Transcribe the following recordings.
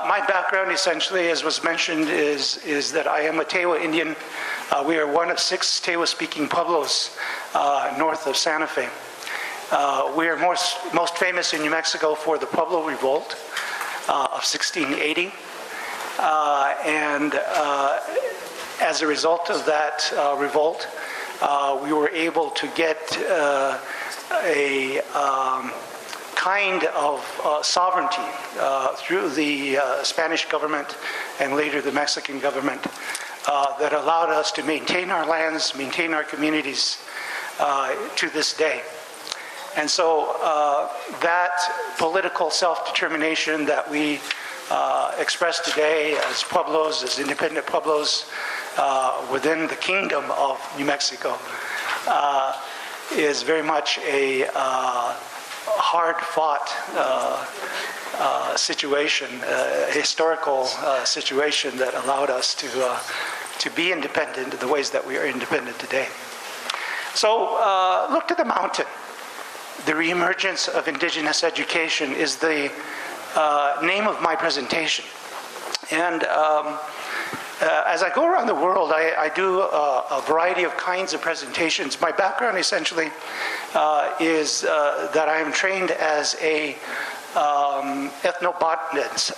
My background, essentially, as was mentioned, is that I am a Tewa Indian. We are one of 6 Tewa-speaking pueblos north of Santa Fe. We are most famous in New Mexico for the Pueblo Revolt of 1680. As a result of that revolt, we were able to get a kind of sovereignty through the Spanish government and later the Mexican government that allowed us to maintain our lands, maintain our communities to this day. And so that political self-determination that we express today as pueblos, as independent pueblos within the kingdom of New Mexico is very much a hard-fought situation, a historical situation that allowed us to be independent in the ways that we are independent today. So look to the mountain. The reemergence of indigenous education is the name of my presentation. And as I go around the world, I do a variety of kinds of presentations. My background essentially is that I am trained as a ethnobotanist,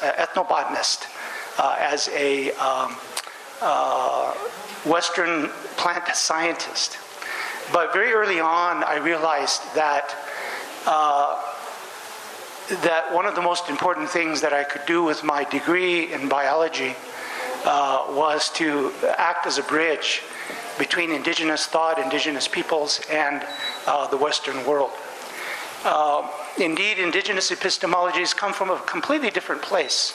as a Western plant scientist. But very early on, I realized that one of the most important things that I could do with my degree in biology was to act as a bridge between indigenous thought, indigenous peoples, and the Western world. Indeed, indigenous epistemologies come from a completely different place.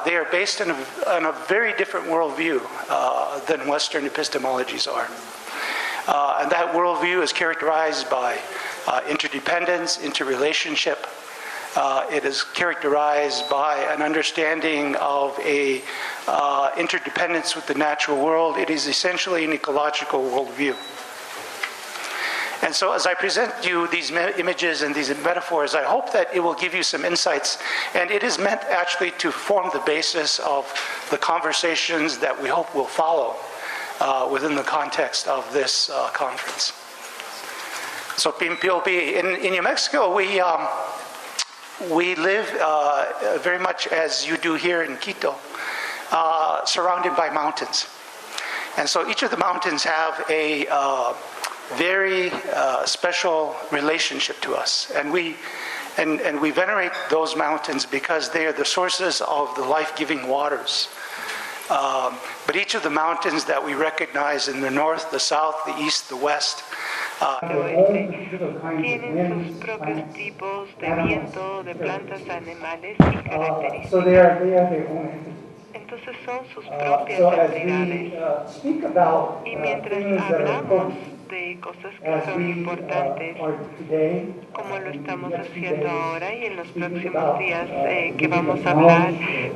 They are based on a very different worldview than Western epistemologies are. And that worldview is characterized by interdependence, interrelationship. It is characterized by an understanding of a interdependence with the natural world. It is essentially an ecological worldview. And so as I present you these images and these metaphors, I hope that it will give you some insights. And it is meant actually to form the basis of the conversations that we hope will follow within the context of this conference. So Pimpiopi, in New Mexico, we live very much as you do here in Quito, surrounded by mountains. And so each of the mountains have a very special relationship to us. And we venerate those mountains because they are the sources of the life-giving waters. But each of the mountains that we recognize in the north, the south, the east, the west, tienen sus propios tipos de viento, de plantas, animales y características. Entonces son sus propias entidades. Y mientras hablamos de cosas que son importantes, como lo estamos haciendo ahora y en los próximos días que vamos a hablar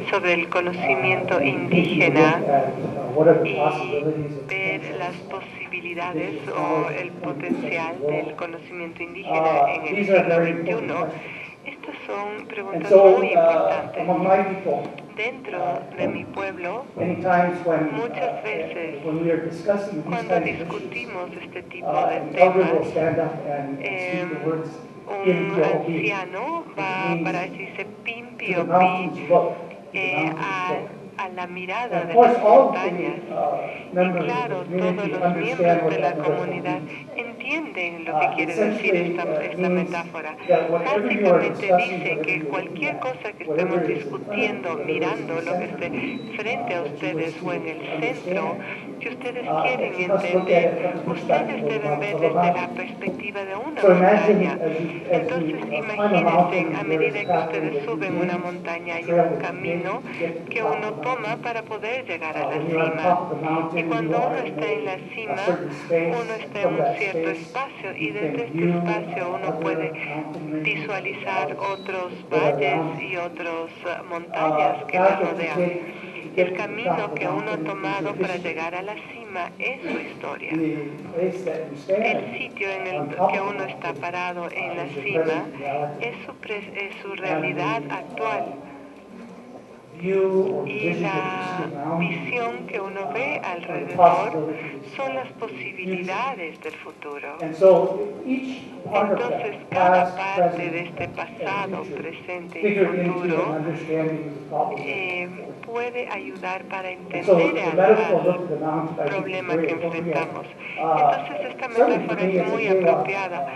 sobre el conocimiento indígena y ver las posibilidades o el potencial del conocimiento indígena en el siglo XXI, estas son preguntas muy importantes. Dentro de mi pueblo, muchas veces, cuando discutimos este tipo de temas, un anciano va para decirse pimpi o pi a la mirada de las montañas. Y claro, todos los miembros de la comunidad entienden lo que quiere decir esta metáfora. Básicamente dice que cualquier cosa que estemos discutiendo, mirando lo que esté frente a ustedes o en el centro, que ustedes quieren entender, ustedes deben ver desde la perspectiva de una montaña. Entonces imagínense, a medida que ustedes suben una montaña hay un camino que uno toma para poder llegar a la cima. Y cuando uno está en la cima, uno está en un cierto espacio y desde este espacio uno puede visualizar otros valles y otras montañas que la rodean. El camino que uno ha tomado para llegar a la cima es su historia. El sitio en el que uno está parado en la cima es su realidad actual. Y la visión que uno ve alrededor son las posibilidades del futuro. Entonces, cada parte de este pasado, presente y futuro puede ayudar para entender al problema que enfrentamos. Entonces, esta metáfora es muy apropiada,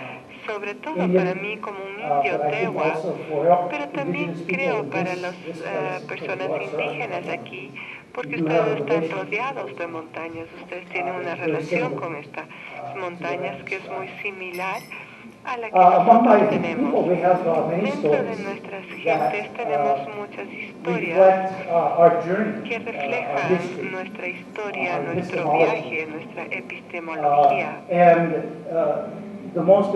sobre todo para mí como un indio tewa, pero también creo para las personas indígenas aquí, porque ustedes están rodeados de montañas, ustedes tienen una relación con estas montañas que es muy similar a la que nosotros tenemos. Dentro de nuestras gentes tenemos muchas historias que reflejan nuestra historia, nuestro viaje, nuestra epistemología. Y lo más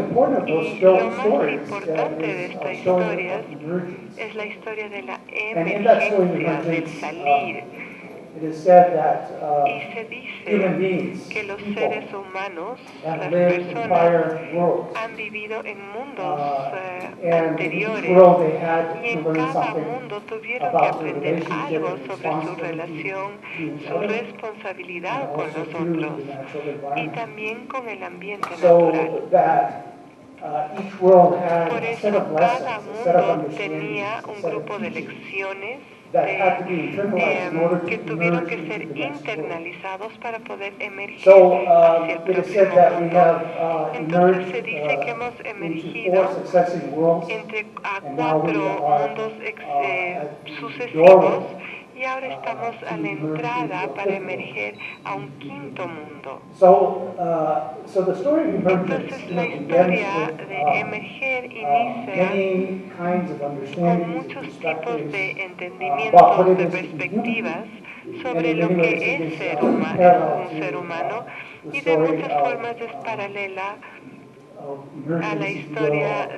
importante de estas historias es la historia de la emergencia, del salir. Y se dice que los seres humanos, las personas, han vivido en mundos anteriores y en cada mundo tuvieron que aprender algo sobre su relación, su responsabilidad con los otros y también con el ambiente natural. Por eso cada mundo tenía un grupo de lecciones que tuvieron que ser internalizados para poder emerger hacia el próximo mundo. Entonces se dice que hemos emergido entre cuatro mundos sucesivos y ahora estamos a la entrada para emerger a un quinto mundo. Entonces la historia de emerger inicia con muchos tipos de entendimientos, de perspectivas sobre lo que es un ser humano y de muchas formas es paralela a la historia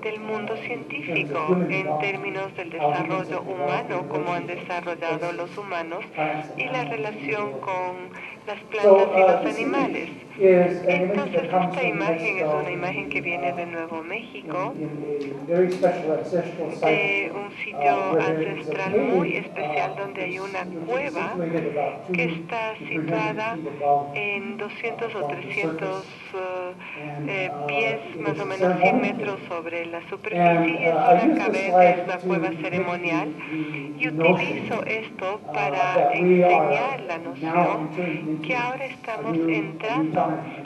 del mundo científico en términos del desarrollo humano, como han desarrollado los humanos y la relación con las plantas y los animales. Entonces esta imagen es una imagen que viene de Nuevo México, de un sitio ancestral muy especial donde hay una cueva que está situada en 200 o 300 pies, más o menos 100 metros sobre la superficie, y es una caverna, es una cueva ceremonial, y utilizo esto para enseñar la noción que ahora estamos entrando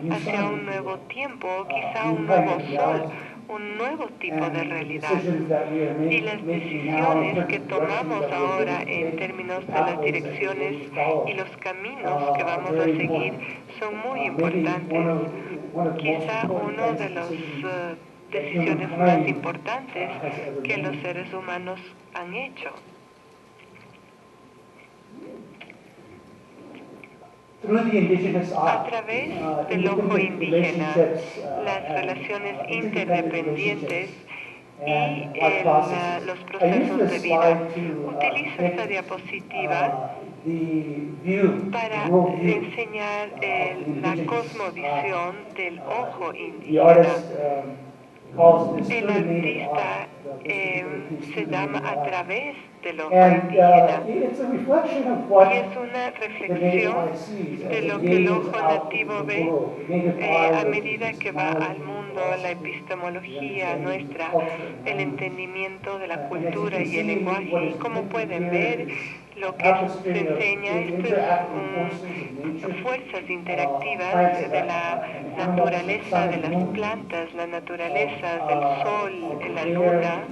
hacia un nuevo tiempo, quizá un nuevo sol, un nuevo tipo de realidad. Y las decisiones que tomamos ahora en términos de las direcciones y los caminos que vamos a seguir son muy importantes. Quizá una de las decisiones más importantes que los seres humanos han hecho. A través del ojo indígena, las relaciones interdependientes y los procesos de vida. Utilizo esta diapositiva para enseñar la cosmovisión del ojo indígena. El artista se llama a través del ojo indígena y es una reflexión de lo que el ojo nativo ve a medida que va al mundo, la epistemología nuestra, el entendimiento de la cultura y el lenguaje. Y como pueden ver, lo que se enseña esto es fuerzas interactivas de la naturaleza de las plantas, la naturaleza del sol, la luna,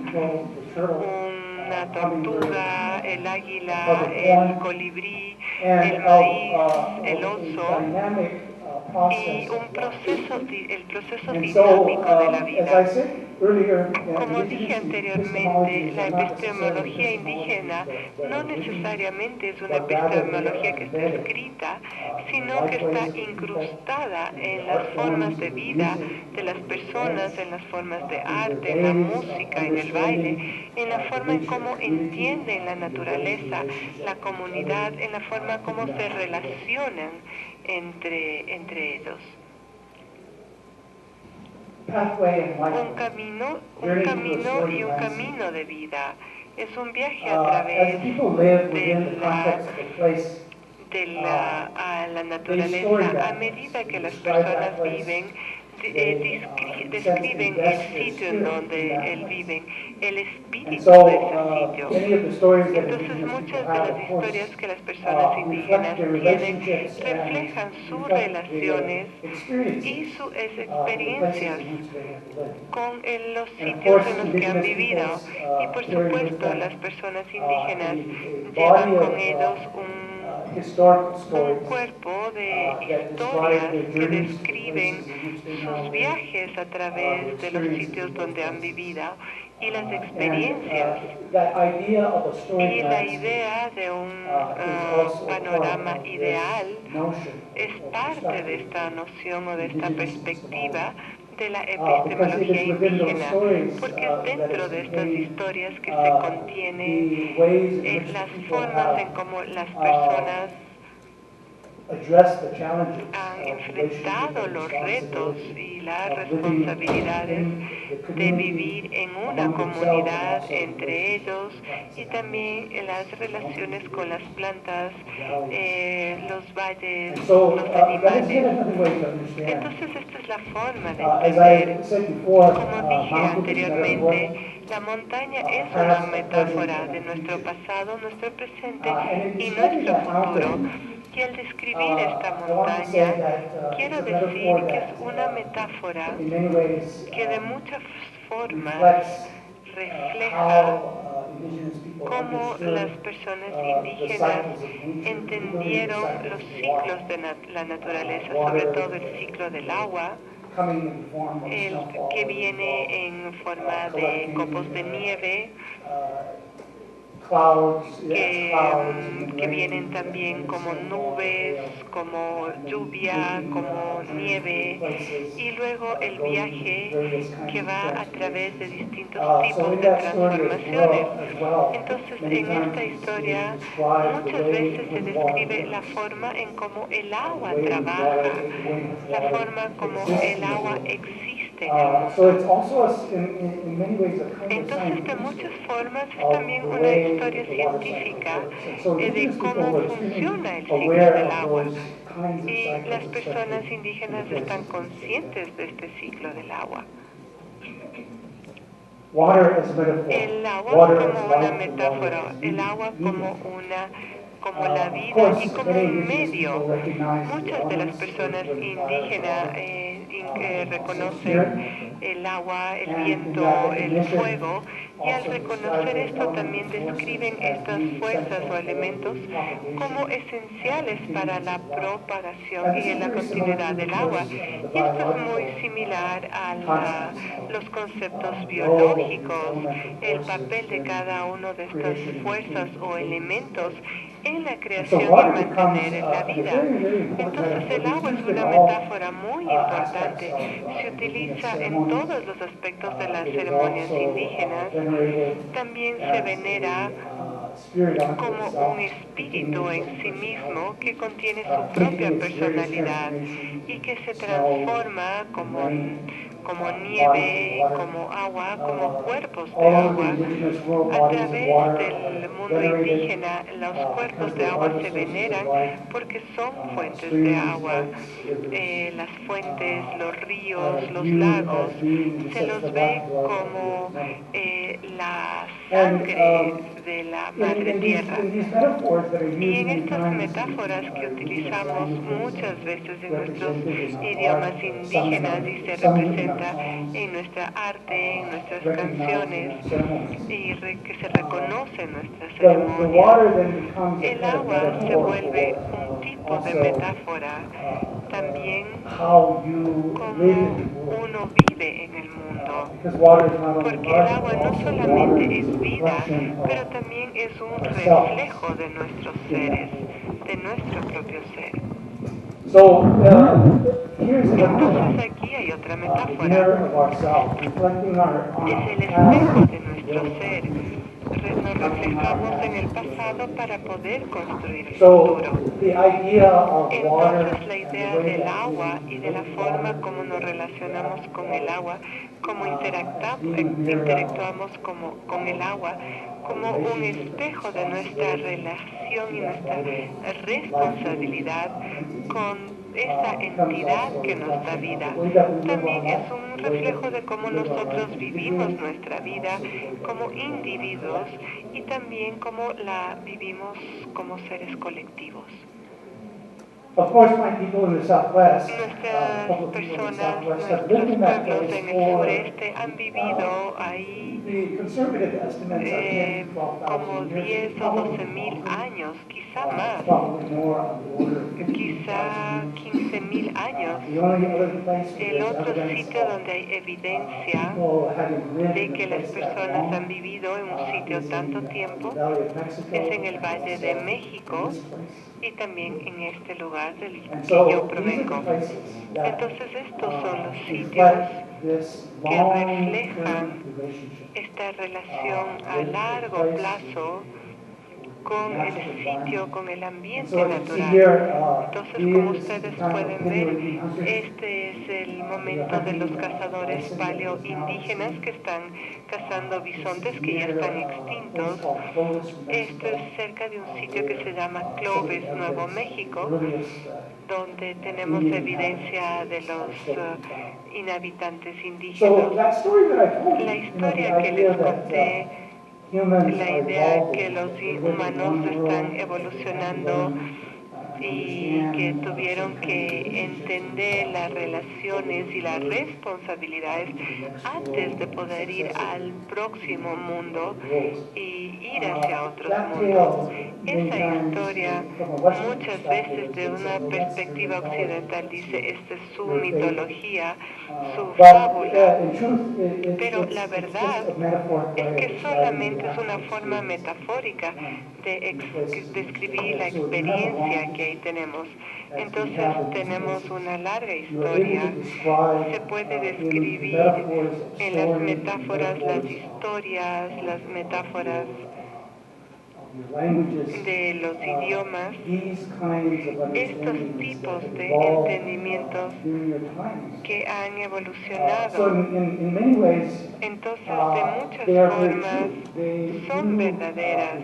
una tortuga, el águila, el colibrí, el maíz, el oso, y el proceso dinámico de la vida. Como dije anteriormente, la epistemología indígena no necesariamente es una epistemología que está escrita, sino que está incrustada en las formas de vida de las personas, en las formas de arte, en la música, en el baile, en la forma en cómo entienden la naturaleza, la comunidad, en la forma como se relacionan entre ellos. un camino y un camino de vida. Es un viaje a través a la naturaleza. A medida que las personas viven, describen el sitio en donde viven, el espíritu de ese sitio. Entonces muchas de las historias que las personas indígenas tienen reflejan sus relaciones y sus experiencias con los sitios en los que han vivido. Y por supuesto las personas indígenas llevan con ellos un cuerpo de historias que describen sus viajes a través de los sitios donde han vivido y las experiencias. Y la idea de un panorama ideal es parte de esta noción o de esta perspectiva de la epistemología indígena, porque es dentro de estas historias que se contienen las formas en cómo las personas han enfrentado los retos y las responsabilidades de vivir en una comunidad entre ellos y también en las relaciones con las plantas, los valles, los animales. Entonces esta es la forma de entender. Como dije anteriormente, la montaña es una metáfora de nuestro pasado, nuestro presente y nuestro futuro. Y al describir esta montaña, quiero decir que es una metáfora que de muchas formas refleja cómo las personas indígenas entendieron los ciclos de la naturaleza, sobre todo el ciclo del agua, el que viene en forma de copos de nieve, que vienen también como nubes, como lluvia, como nieve, y luego el viaje que va a través de distintos tipos de transformaciones. Entonces, en esta historia muchas veces se describe la forma en cómo el agua trabaja, la forma como el agua existe en el mundo. Entonces, de muchas formas, es también una historia científica de cómo funciona el ciclo del agua. Y las personas indígenas están conscientes de este ciclo del agua. El agua como una metáfora, el agua como la vida y como un medio. Muchas de las personas indígenas reconocen el agua, el viento, el fuego, y al reconocer esto también describen estas fuerzas o elementos como esenciales para la propagación y la continuidad del agua. Y esto es muy similar a los conceptos biológicos, el papel de cada uno de estas fuerzas o elementos en la creación y mantener la vida. Entonces el agua es una metáfora muy importante. Se utiliza en todos los aspectos de las ceremonias indígenas. También se venera como un espíritu en sí mismo que contiene su propia personalidad y que se transforma como nieve, como agua, como cuerpos de agua. A través del mundo indígena, los cuerpos de agua se veneran porque son fuentes de agua. Las fuentes, los ríos, los lagos, se los ve como la sangre de la madre tierra. Y en estas metáforas que utilizamos muchas veces en nuestros idiomas indígenas y se representa en nuestra arte, en nuestras canciones y que se reconoce en nuestras ceremonias, el agua se vuelve un tipo de metáfora también como uno vive en el mundo, porque el agua no solamente es vida, pero también es un reflejo de nuestros seres, de nuestro propio ser. Entonces aquí hay otra metáfora, es el espejo de nuestro ser, nos reflejamos en el pasado para poder construir el So futuro. the idea of water Entonces la idea del agua y de la forma como nos relacionamos con el agua, cómo interactuamos con el agua, como un espejo de nuestra relación y nuestra responsabilidad con esa entidad que nos da vida. También es un reflejo de cómo nosotros vivimos nuestra vida como individuos y también cómo la vivimos como seres colectivos. Of course, my people in the Southwest, Nuestras couple people in the personas, Southwest have nuestros lived in that pueblos place en el for, sureste han vivido ahí the conservative estimates are 10 to como 12,000 years. 10 o 12 mil años, quizá más, Probably more on the order of 15,000 quizá years. 15.000 años. The only other place where El there's otro evidence sitio of donde hay evidencia people having lived de in que a las place that personas han long vivido en un sitio is tanto in the tiempo Valley of Mexico, es en el and Valle also de in México this place. y también en este lugar del And que yo so these are provengo. the places that Entonces estos son los sitios reflect this que long-term reflejan relationship. esta relación a largo plazo con el sitio, con el ambiente natural. Entonces, como ustedes pueden ver, este es el momento de los cazadores paleoindígenas que están cazando bisontes que ya están extintos. Esto es cerca de un sitio que se llama Clovis, Nuevo México, donde tenemos evidencia de los inhabitantes indígenas. La historia que les conté, la idea que los humanos están evolucionando y que tuvieron que entender las relaciones y las responsabilidades antes de poder ir al próximo mundo y ir hacia otros mundos. Esa historia muchas veces de una perspectiva occidental dice esta es su mitología, su fábula, pero la verdad es que solamente es una forma metafórica de describir la experiencia que ahí tenemos. Entonces tenemos una larga historia. Se puede describir en las metáforas las historias, las metáforas de los idiomas, estos tipos de entendimientos que han evolucionado. Entonces, de muchas formas, son verdaderas,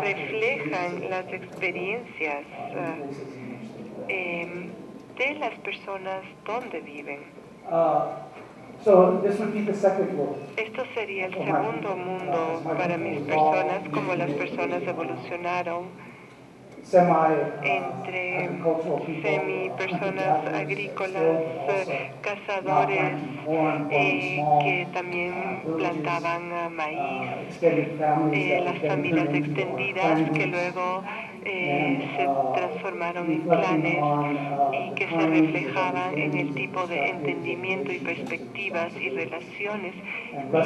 reflejan las experiencias de las personas donde viven. Esto sería el segundo mundo para mis personas, como las personas evolucionaron entre semi-personas agrícolas, cazadores que también plantaban maíz, las familias extendidas que luego se transformaron en clanes y que se reflejaban en el tipo de entendimiento y perspectivas y relaciones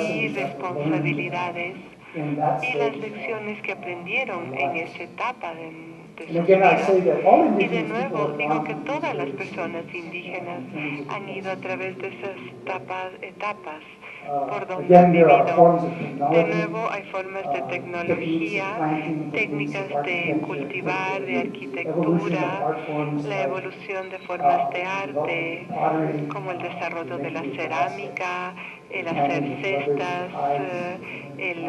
y responsabilidades y las lecciones que aprendieron en esa etapa de sus vidas. Y de nuevo digo que todas las personas indígenas han ido a través de esas etapas por donde han vivido. De nuevo hay formas de tecnología, técnicas de cultivar, de arquitectura, la evolución de formas de arte, como el desarrollo de la cerámica, el hacer cestas, el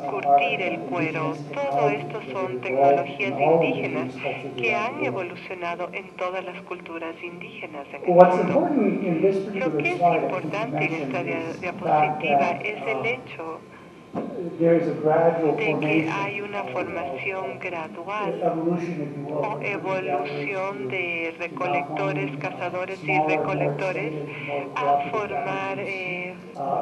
curtir el cuero. Todo esto son tecnologías indígenas que han evolucionado en todas las culturas indígenas en el mundo. Lo que es importante en esta diapositiva es el hecho de que hay una formación gradual o evolución de recolectores, cazadores y recolectores a formar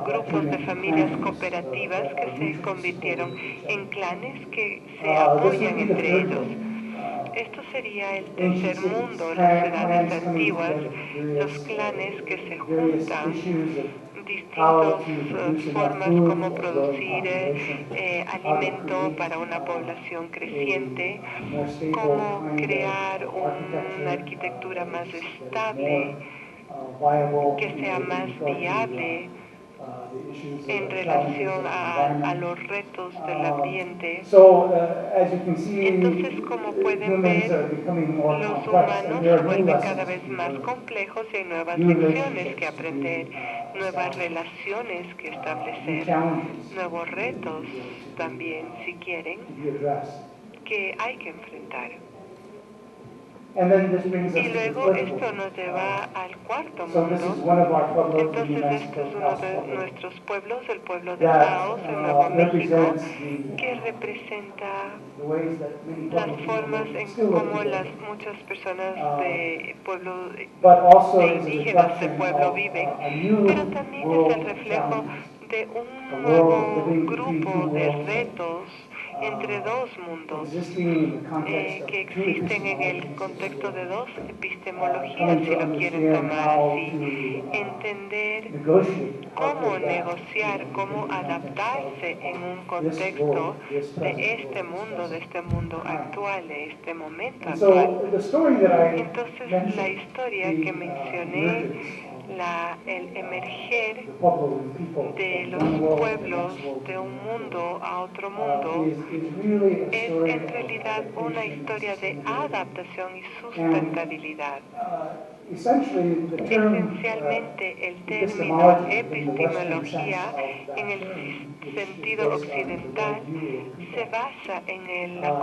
grupos de familias cooperativas que se convirtieron en clanes que se apoyan entre ellos. Esto sería el tercer mundo, las ciudades antiguas, los clanes que se juntan, distintas formas como producir alimento para una población creciente, cómo crear una arquitectura más estable, que sea más viable the issues en of challenges relación of the a environment. los retos del ambiente. So, as you can see, Entonces, como pueden humans ver, are becoming more los complex, and humanos there se are new vuelven cada lessons vez to be más learned, complejos y hay nuevas new lecciones que relationships to aprender, be nuevas established, relaciones que new establecer, challenges nuevos retos to también, si quieren, be addressed. que hay que enfrentar. And then this brings us Y to the luego fourth esto world. nos lleva al cuarto So this is mundo. one of our pueblos in New Entonces este Mexico, es uno Taos de Pueblo, nuestros pueblos, el pueblo de that Taos, en Nuevo México, represents que representa the ways that many las Pueblo people formas live, en still live cómo today. las muchas personas de pueblo But also de is a indígenas de reflection pueblo of viven, a new pero también es el world of reflejo challenges, de a un world nuevo living between two grupo de worlds, retos entre dos mundos existing in the context of que two existen en el epistemologies, contexto de dos coming epistemologías, si to lo quieren understand tomar how así, to entender negotiate, how to cómo adapt negociar, in cómo the adaptarse context en un of this contexto world, this de present este world, mundo, de this este mundo time. actual, de este momento And actual. so the story that I Entonces, la mentioned, historia que mencioné, el emerger the Pueblo people de from los one world to the pueblos next world to de the un next mundo world, a otro mundo, is really a es story en of realidad una adaptation and historia de sustainability. adaptación y And sustentabilidad. essentially the term Esencialmente, el término epistemology in the Western sense epistemología of that en el term, which is sentido based on the occidental worldview of se people, basa en la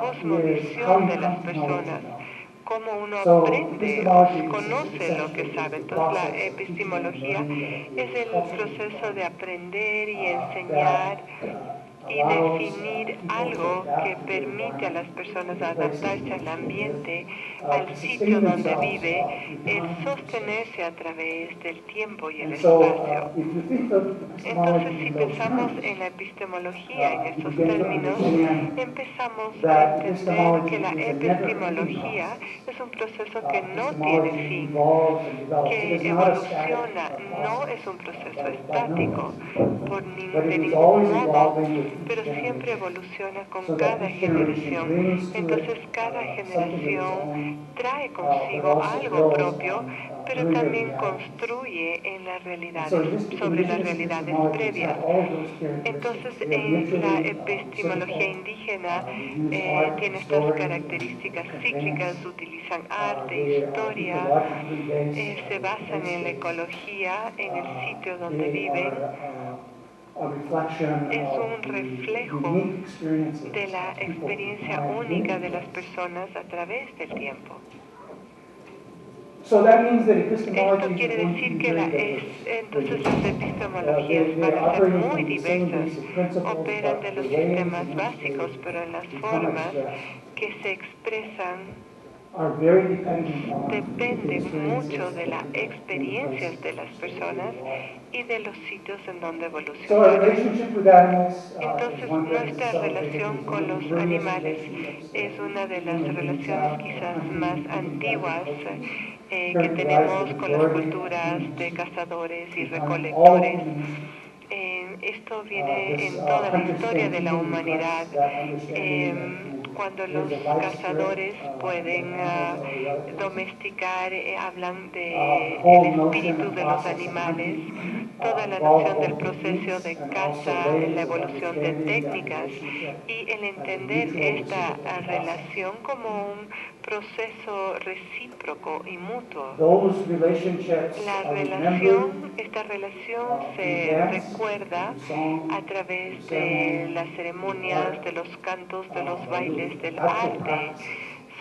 is how cosmovisión you de las come to know what personas, you know. cómo uno So aprende o epistemology conoce lo que essentially is sabe. the Entonces, la process of teaching and epistemología learning that es is el culturally proceso de defined, aprender y that enseñar y allows definir people to algo que adapt to the permite a las environment, personas the places in adaptarse al which they live, ambiente, al to sitio sustain donde themselves vive, through el time and space. sostenerse a través del tiempo y el And so, espacio. if you think of Entonces, epistemology si in those pensamos terms, en la epistemología en you estos begin to términos, understand empezamos a that entender que epistemology la is a never-ending epistemología process. es un proceso que no tiene Epistemology fin, evolves and develops. It que is not a static evoluciona, no process, es un proceso by no estático means. But de it is ningún always modo, evolving with pero each siempre generation. evoluciona con So that cada each generation generación. brings to Entonces, it cada something of its generación own, trae but consigo also algo builds propio, on pero earlier también realities. construye en las And so realidades, sobre las indigenous realidades epistemologies previas. have all of those Entonces, characteristics. They are en la mutually epistemología reciprocal. indígena They use art and tiene estas story características and cíclicas, advance. utilizan arte, They are historia, ecologically based se on basan place en la space. ecología, en el sitio donde They viven. are a reflection Es of un the reflejo unique experiences de la of people through experiencia time única in de las place. personas a través del tiempo. So that means that Esto epistemologies quiere are going to decir be que very diverse. entonces las epistemologías They van are a ser operating muy from the same diversas, basic principles, operan de but the los ways sistemas in which básicos, pero en las they become formas expressed que se expresan are very dependent on the dependen experiences mucho of de las people in the experiencias places de in las which they live personas and evolve. y de los sitios en donde So our evolucionaron. relationship with animals is Entonces, one that is nuestra celebrated relación as one con of los the earliest animales relationships es una de las human beings relaciones have, quizás hunting, más hunting, antiguas gathering cultures, que characterized tenemos the con las majority of culturas human de history. cazadores y We find all recolectores. human history. Esto viene This en toda la historia de la hunter-gatherer humanidad. reflects that understanding that Cuando there's los a life cazadores spirit, pueden that animals are relatives. domesticar, hablan The de whole el notion espíritu and de los process of animales, hunting toda la involves noción del both proceso techniques de and also caza, ways la of evolución de understanding that técnicas relationship y el as a entender mutual esta reciprocal process. relación como un proceso recíproco y mutuo. Those relationships La are remembered esta relación through se dance, recuerda through song, a through través de ceremony, las through ceremonias, art, de los cantos, de los bailes, through del actual arte, practices.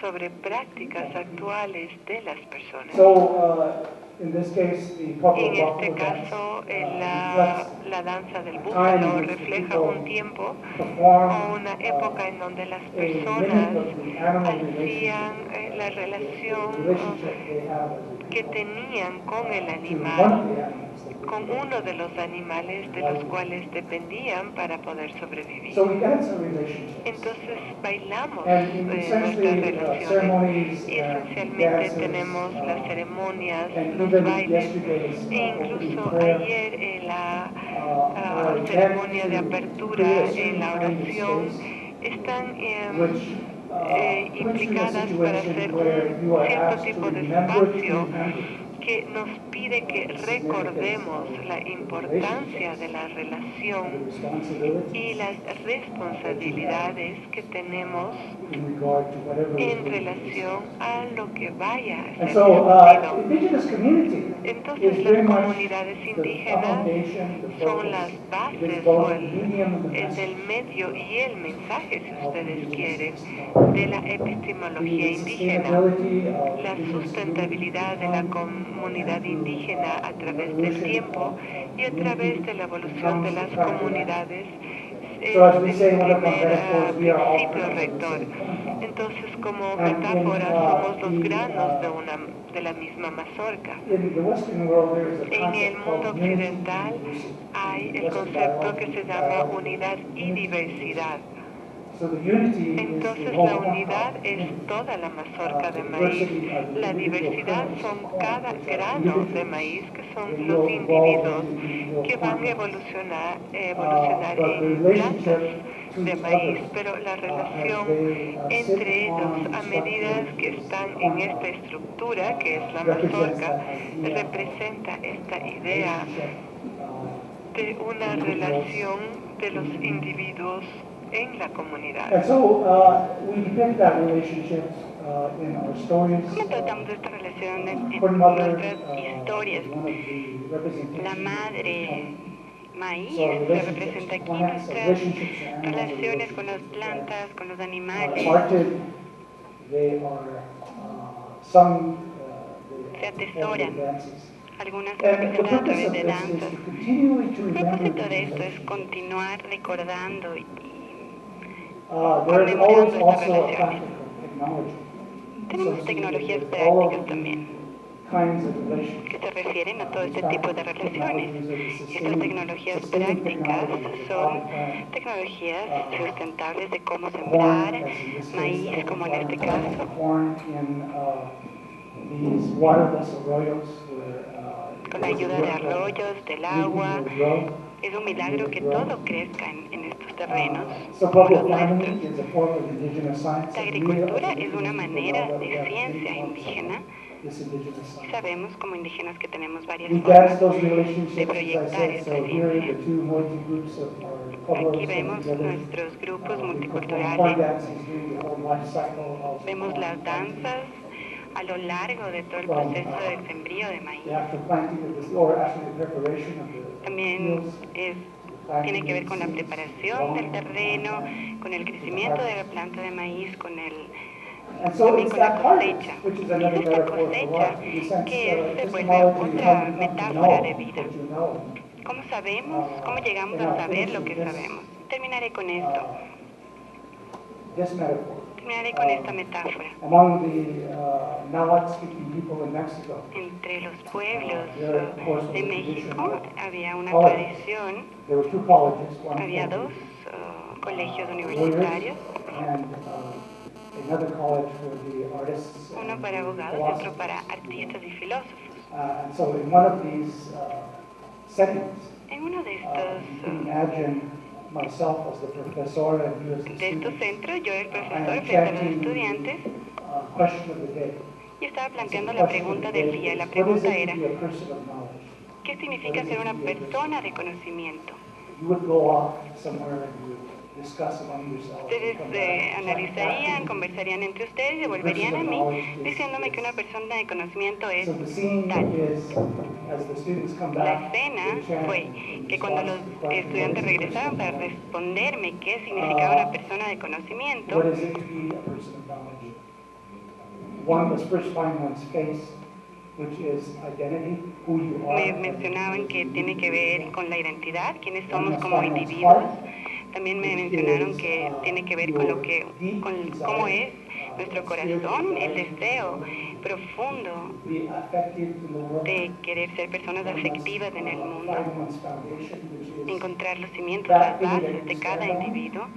sobre prácticas actuales de las personas. So, in this case, the Y Pueblo en este Buffalo dance caso, reflects la danza del a time búfalo in which the refleja people un tiempo perform o una época en donde las a personas mimic of the animal hacían relationship, la the relación relationship they have as a que people tenían con el to one animal, of the animals that they con killed. uno de los animales de los cuales dependían para poder sobrevivir. So we dance our relationships. Entonces bailamos And nuestras essentially, relaciones ceremonies y and esencialmente dances, tenemos las ceremonias, and los even bailes yesterday's e opening incluso prayer ayer la are meant ceremonia de to apertura create a en certain la kind of oración space están which puts you in a implicadas para hacer situation where un you are cierto asked to tipo de remember to espacio remember. que nos pide que recordemos la importancia de la relación y las responsabilidades que tenemos en relación a lo que vaya a ser construido. Entonces, las comunidades indígenas son las bases o el medio y el mensaje, si ustedes quieren, de la epistemología indígena. La sustentabilidad de la comunidad indígena a través del tiempo y a través de la evolución de las comunidades es el primer principio rector. Entonces, como metáfora, somos los granos de la misma mazorca. En el mundo occidental hay el concepto que se llama unidad y diversidad. Entonces la unidad es toda la mazorca de maíz, la diversidad son cada grano de maíz, que son los individuos que van a evolucionar en plantas de maíz, pero la relación entre ellos a medida que están en esta estructura, que es la mazorca, representa esta idea de una relación de los individuos en la comunidad. ¿Cómo tratamos estas relaciones en nuestras historias? La madre maíz se representa aquí, nuestras relaciones con las plantas, con los animales. Se atesoran. Algunas se representan a través de danzas. El propósito de esto es continuar recordando y conmemorando estas relaciones. Tenemos tecnologías prácticas también que se refieren a todo este tipo de relaciones. Estas tecnologías prácticas son tecnologías sustentables de cómo sembrar maíz, como en este caso, con la ayuda de arroyos, del agua. Es un milagro que todo crezca en estos terrenos como los nuestros. La agricultura es una manera de ciencia indígena y sabemos como indígenas que tenemos varias formas de proyectar esta ciencia. Aquí vemos nuestros grupos multiculturales, vemos las danzas a lo largo de todo el proceso del sembrío de maíz. También tiene que ver con la preparación del terreno, con el crecimiento de la planta de maíz, también con la cosecha. Y es esta cosecha que se vuelve otra metáfora de vida. ¿Cómo sabemos? ¿Cómo llegamos a saber lo que sabemos? Terminaré con esto. Terminaré con esta metáfora. Entre los pueblos de México había una tradición, había dos colegios universitarios, uno para abogados y otro para artistas y filósofos. En uno de estos centros, yo era el profesor frente a los estudiantes y estaba planteando la pregunta del día. La pregunta era, ¿qué significa ser una persona de conocimiento? Ustedes analizarían, conversarían entre ustedes y volverían a mí diciéndome que una persona de conocimiento es tal. La escena fue que cuando los estudiantes regresaron para responderme qué significaba una persona de conocimiento, me mencionaban que tiene que ver con la identidad, quiénes somos como individuos. También me mencionaron que tiene que ver con cómo es nuestro corazón, el deseo profundo de querer ser personas afectivas en el mundo, encontrar los cimientos, las bases de cada individuo.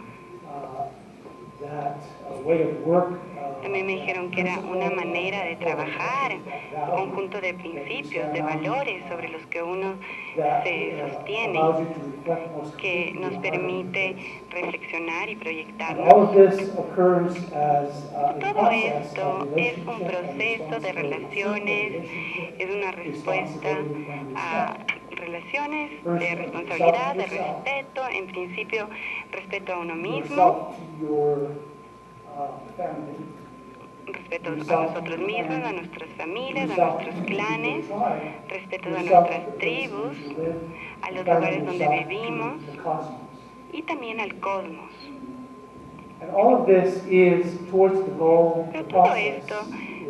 También me dijeron que era una manera de trabajar, un conjunto de principios, de valores sobre los que uno se sostiene, que nos permite reflexionar y proyectarnos. Todo esto es un proceso de relaciones, es una respuesta a relaciones de responsabilidad, de respeto, en principio respeto a uno mismo, respeto a nosotros mismos, a nuestras familias, a nuestros clanes, respeto a nuestras tribus, a los lugares donde vivimos y también al cosmos. Pero todo esto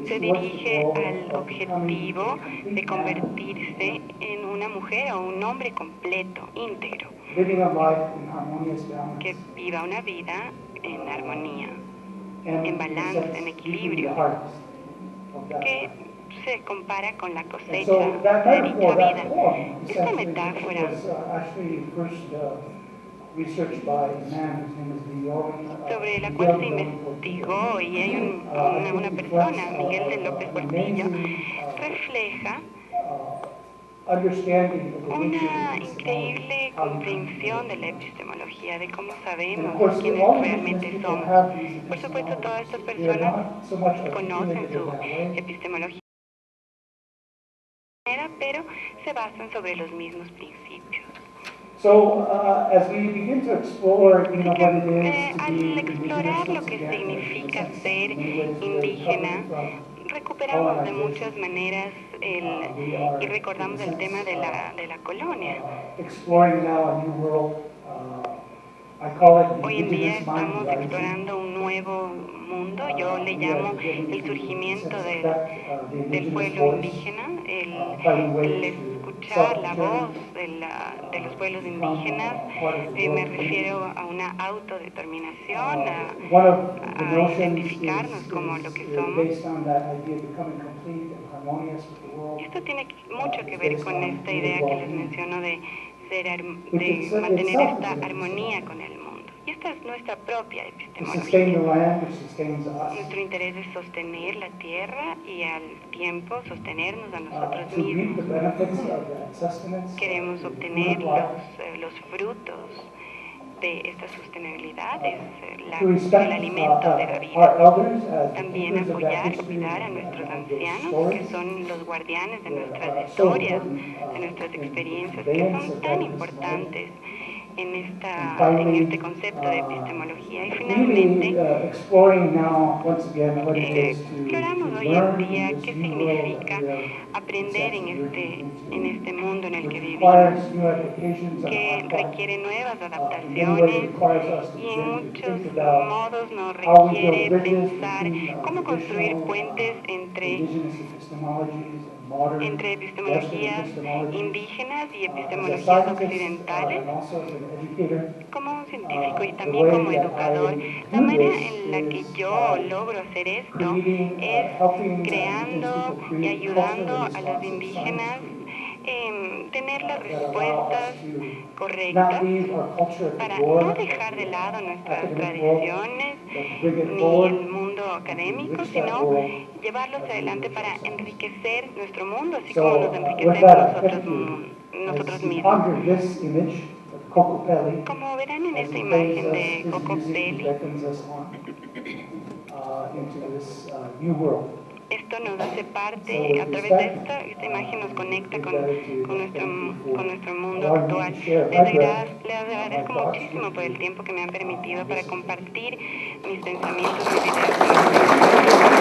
se dirige al objetivo de convertirse en una mujer o un hombre completo, íntegro, que viva una vida en armonía, en balance, en equilibrio, que se compara con la cosecha de dicha vida. Esta metáfora sobre la cual se investigó y hay una persona, Miguel de López Portillo, refleja una increíble comprensión de la epistemología, de cómo sabemos quiénes realmente somos. Por supuesto, todas estas personas conocen su epistemología, pero se basan sobre los mismos principios. Al explorar lo que significa ser indígena, recuperamos de muchas maneras y recordamos el tema de la colonia. Hoy en día estamos explorando un nuevo mundo, yo le llamo el surgimiento del pueblo indígena, el escuchar la voz de los pueblos indígenas, me refiero a una autodeterminación, a identificarnos como lo que somos. Esto tiene mucho que ver con esta idea que les menciono de mantener esta armonía con el mundo. Y esta es nuestra propia epistemología. Nuestro interés es sostener la tierra y al tiempo sostenernos a nosotros mismos. Queremos obtener los frutos de esta sostenibilidad, es el alimento de la vida. También apoyar, cuidar a nuestros ancianos, que son los guardianes de nuestras historias, de nuestras experiencias, que son tan importantes en este concepto de epistemología. Y finalmente, exploramos hoy en día qué significa aprender en este mundo en el que vivimos, que requiere nuevas adaptaciones y en muchos modos nos requiere pensar cómo construir puentes entre epistemologías indígenas y epistemologías occidentales. Como un científico y también como educador, la manera en la que yo logro hacer esto es creando y ayudando a los indígenas tener las respuestas correctas para no dejar de lado nuestras tradiciones ni el mundo académico, sino llevarlos adelante para enriquecer nuestro mundo, así como nos enriquecemos nosotros mismos. Como verán en esta imagen de Cocopelli, esto nos hace parte, a través de esta imagen nos conecta con nuestro mundo actual. Les agradezco muchísimo por el tiempo que me han permitido para compartir mis pensamientos, mis ideas con ustedes.